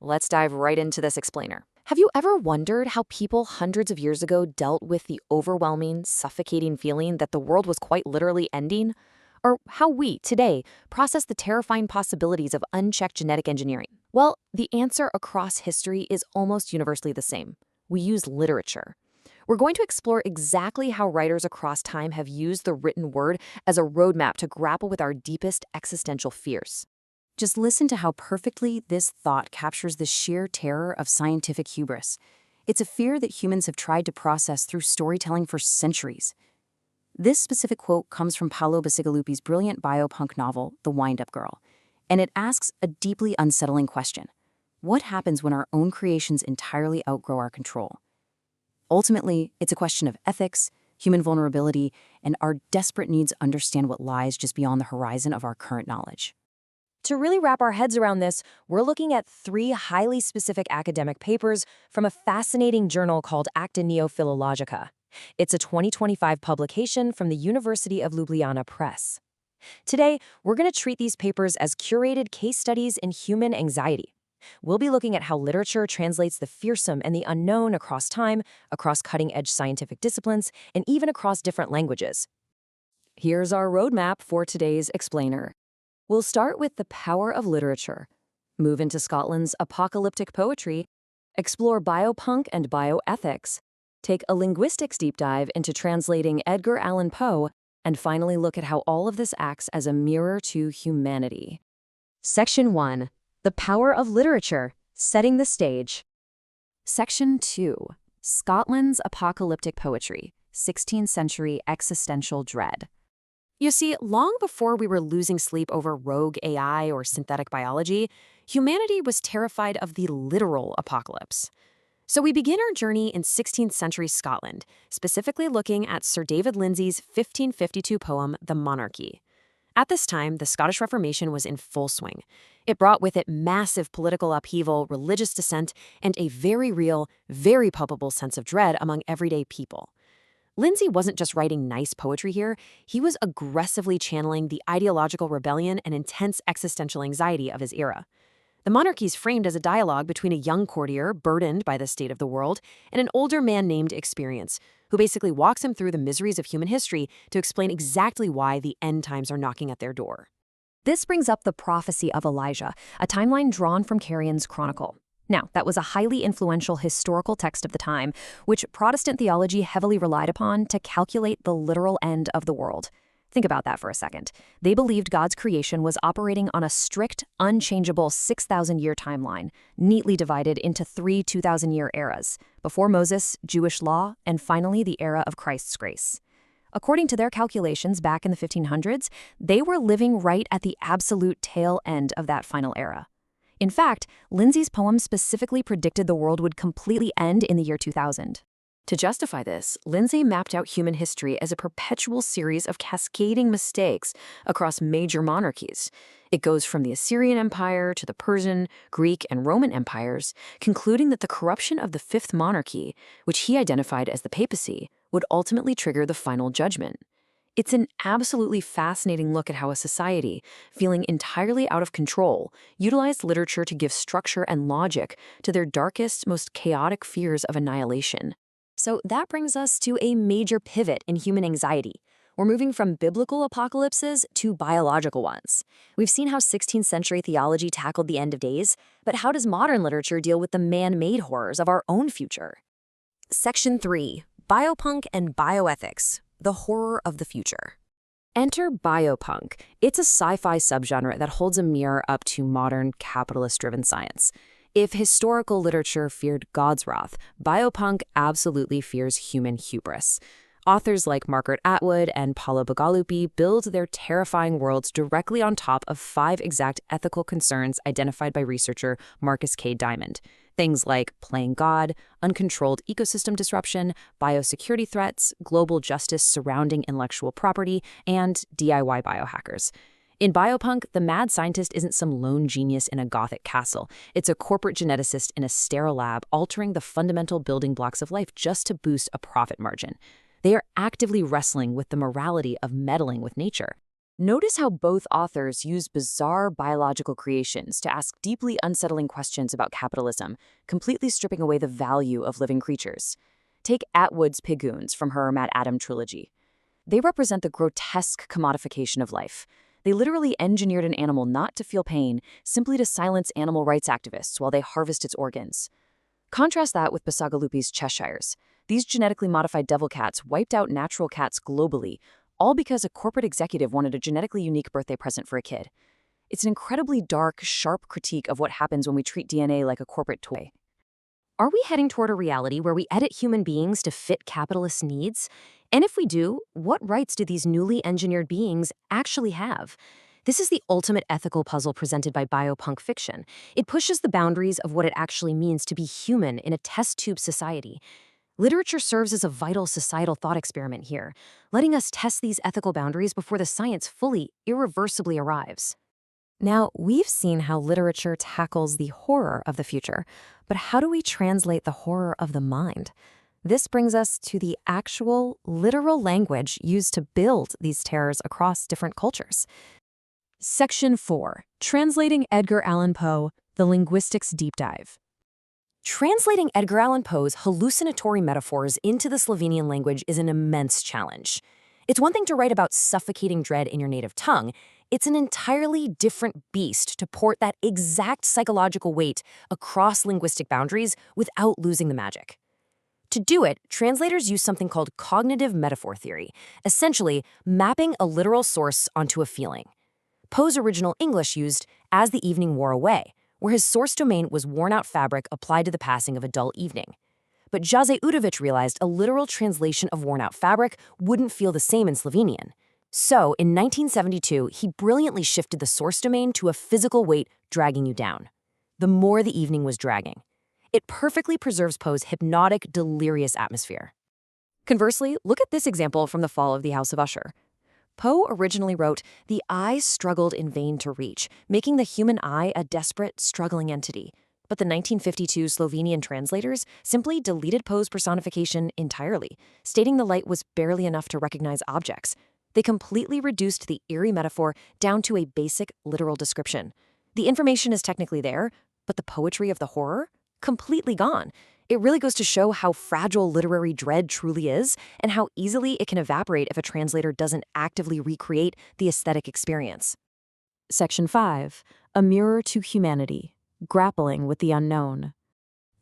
Let's dive right into this explainer. Have you ever wondered how people hundreds of years ago dealt with the overwhelming, suffocating feeling that the world was quite literally ending? Or how we, today, process the terrifying possibilities of unchecked genetic engineering? Well, the answer across history is almost universally the same. We use literature. We're going to explore exactly how writers across time have used the written word as a roadmap to grapple with our deepest existential fears. Just listen to how perfectly this thought captures the sheer terror of scientific hubris. It's a fear that humans have tried to process through storytelling for centuries. This specific quote comes from Paolo Bacigalupi's brilliant biopunk novel, The Wind-Up Girl, and it asks a deeply unsettling question. What happens when our own creations entirely outgrow our control? Ultimately, it's a question of ethics, human vulnerability, and our desperate need to understand what lies just beyond the horizon of our current knowledge. To really wrap our heads around this, we're looking at 3 highly specific academic papers from a fascinating journal called Acta Neophilologica. It's a 2025 publication from the University of Ljubljana Press. Today, we're going to treat these papers as curated case studies in human anxiety. We'll be looking at how literature translates the fearsome and the unknown across time, across cutting-edge scientific disciplines, and even across different languages. Here's our roadmap for today's explainer. We'll start with the power of literature, move into Scotland's apocalyptic poetry, explore biopunk and bioethics, take a linguistics deep dive into translating Edgar Allan Poe, and finally look at how all of this acts as a mirror to humanity. Section 1. The power of literature, setting the stage. Section 2. Scotland's apocalyptic poetry, 16th century existential dread. You see, long before we were losing sleep over rogue AI or synthetic biology, humanity was terrified of the literal apocalypse. So we begin our journey in 16th century Scotland, specifically looking at Sir David Lindsay's 1552 poem, The Monarchy. At this time, the Scottish Reformation was in full swing. It brought with it massive political upheaval, religious dissent, and a very real, very palpable sense of dread among everyday people. Lindsay wasn't just writing nice poetry here, he was aggressively channeling the ideological rebellion and intense existential anxiety of his era. The monarchy is framed as a dialogue between a young courtier burdened by the state of the world and an older man named Experience, who basically walks him through the miseries of human history to explain exactly why the end times are knocking at their door. This brings up the prophecy of Elijah, a timeline drawn from Carrion's Chronicle. Now, that was a highly influential historical text of the time, which Protestant theology heavily relied upon to calculate the literal end of the world. Think about that for a second. They believed God's creation was operating on a strict, unchangeable 6,000-year timeline, neatly divided into 3 2,000-year eras: before Moses, Jewish law, and finally the era of Christ's grace. According to their calculations back in the 1500s, they were living right at the absolute tail end of that final era. In fact, Lindsay's poem specifically predicted the world would completely end in the year 2000. To justify this, Lindsay mapped out human history as a perpetual series of cascading mistakes across major monarchies. It goes from the Assyrian Empire to the Persian, Greek, and Roman empires, concluding that the corruption of the fifth monarchy, which he identified as the papacy, would ultimately trigger the final judgment. It's an absolutely fascinating look at how a society, feeling entirely out of control, utilized literature to give structure and logic to their darkest, most chaotic fears of annihilation. So that brings us to a major pivot in human anxiety. We're moving from biblical apocalypses to biological ones. We've seen how 16th century theology tackled the end of days, but how does modern literature deal with the man-made horrors of our own future? Section 3. Biopunk and Bioethics. The horror of the future. Enter biopunk. It's a sci-fi subgenre that holds a mirror up to modern capitalist-driven science. If historical literature feared God's wrath, biopunk absolutely fears human hubris. Authors like Margaret Atwood and Paolo Bacigalupi build their terrifying worlds directly on top of 5 exact ethical concerns identified by researcher Marcus K. Diamond. Things like playing God, uncontrolled ecosystem disruption, biosecurity threats, global justice surrounding intellectual property, and DIY biohackers. In biopunk, the mad scientist isn't some lone genius in a Gothic castle. It's a corporate geneticist in a sterile lab altering the fundamental building blocks of life just to boost a profit margin. They are actively wrestling with the morality of meddling with nature. Notice how both authors use bizarre biological creations to ask deeply unsettling questions about capitalism, completely stripping away the value of living creatures. Take Atwood's Pigoons from her Mad Adam trilogy. They represent the grotesque commodification of life. They literally engineered an animal not to feel pain, simply to silence animal rights activists while they harvest its organs. Contrast that with Basagalupi's Cheshires. These genetically modified devil cats wiped out natural cats globally, all because a corporate executive wanted a genetically unique birthday present for a kid. It's an incredibly dark, sharp critique of what happens when we treat DNA like a corporate toy. Are we heading toward a reality where we edit human beings to fit capitalist needs? And if we do, what rights do these newly engineered beings actually have? This is the ultimate ethical puzzle presented by biopunk fiction. It pushes the boundaries of what it actually means to be human in a test tube society. Literature serves as a vital societal thought experiment here, letting us test these ethical boundaries before the science fully, irreversibly arrives. Now, we've seen how literature tackles the horror of the future, but how do we translate the horror of the mind? This brings us to the actual, literal language used to build these terrors across different cultures. Section 4. Translating Edgar Allan Poe, The Linguistics Deep Dive. Translating Edgar Allan Poe's hallucinatory metaphors into the Slovenian language is an immense challenge. It's one thing to write about suffocating dread in your native tongue. It's an entirely different beast to port that exact psychological weight across linguistic boundaries without losing the magic. To do it, translators use something called cognitive metaphor theory, essentially mapping a literal source onto a feeling. Poe's original English used "as the evening wore away," where his source domain was worn-out fabric applied to the passing of a dull evening. But Jaze Udovic realized a literal translation of worn-out fabric wouldn't feel the same in Slovenian. So, in 1972, he brilliantly shifted the source domain to a physical weight dragging you down. The more the evening was dragging. It perfectly preserves Poe's hypnotic, delirious atmosphere. Conversely, look at this example from The Fall of the House of Usher. Poe originally wrote, "The eye struggled in vain to reach, making the human eye a desperate, struggling entity." But the 1952 Slovenian translators simply deleted Poe's personification entirely, stating the light was barely enough to recognize objects. They completely reduced the eerie metaphor down to a basic, literal description. The information is technically there, but the poetry of the horror? Completely gone. It really goes to show how fragile literary dread truly is and how easily it can evaporate if a translator doesn't actively recreate the aesthetic experience. Section 5. A Mirror to Humanity. Grappling with the Unknown.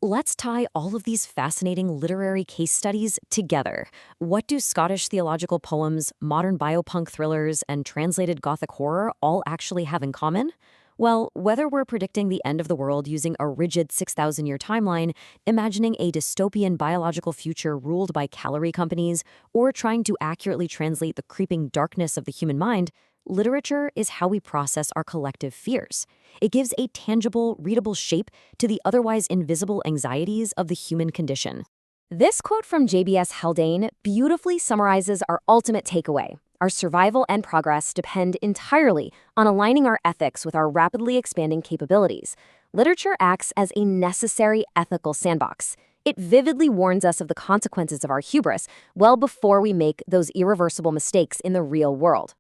Let's tie all of these fascinating literary case studies together. What do Scottish theological poems, modern biopunk thrillers, and translated Gothic horror all actually have in common? Well, whether we're predicting the end of the world using a rigid 6,000-year timeline, imagining a dystopian biological future ruled by calorie companies, or trying to accurately translate the creeping darkness of the human mind, literature is how we process our collective fears. It gives a tangible, readable shape to the otherwise invisible anxieties of the human condition. This quote from JBS Haldane beautifully summarizes our ultimate takeaway. Our survival and progress depend entirely on aligning our ethics with our rapidly expanding capabilities. Literature acts as a necessary ethical sandbox. It vividly warns us of the consequences of our hubris well before we make those irreversible mistakes in the real world.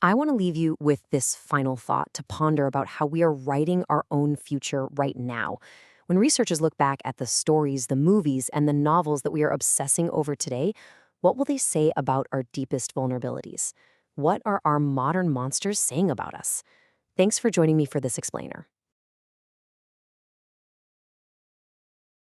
I want to leave you with this final thought to ponder about how we are writing our own future right now. When researchers look back at the stories, the movies, and the novels that we are obsessing over today, what will they say about our deepest vulnerabilities? What are our modern monsters saying about us? Thanks for joining me for this explainer.